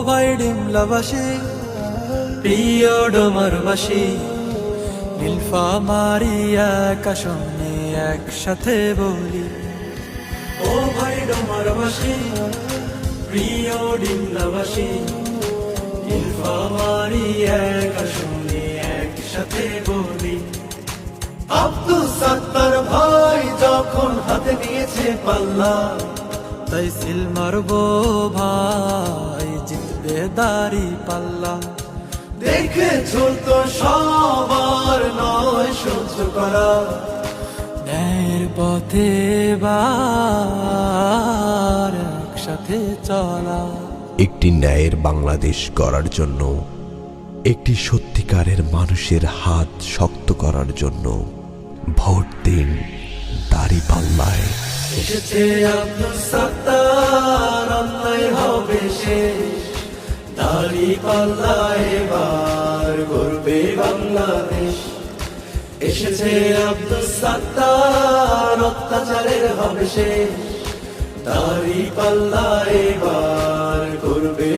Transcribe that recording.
ভাই ডিমলাবাসী, প্রিয় ডোমারবাসী, নীলফামারী আকাশনে একসাথে বলি। ও ভাই ডোমারবাসী, প্রিয় ডিমলাবাসী, নীলফামারী আকাশনে একসাথে বলি। আব্দুল সাত্তার ভাই যখন হাতে নিয়েছে পাল্লা, তাই সিল মারবো ভাই, জিতবে দাড়ি পাল্লা। দেখে চলতো সবার নয় সহ্য করা, ন্যায়ের পথে বার একসাথে চলা। একটি ন্যায়ের বাংলাদেশ গড়ার জন্য, একটি সত্যিকারের মানুষের হাত শক্ত করার জন্য ভোট দিন দাঁড়িপাল্লায়। এসেছে আব্দুল সাত্তার, অন্যায় হবে শেষ, দাঁড়িপাল্লা এবার গড়বে বাংলাদেশ। এসেছে আব্দুল সাত্তার, অত্যাচারের হবে শেষ, দাঁড়িপাল্লা এবার গড়বে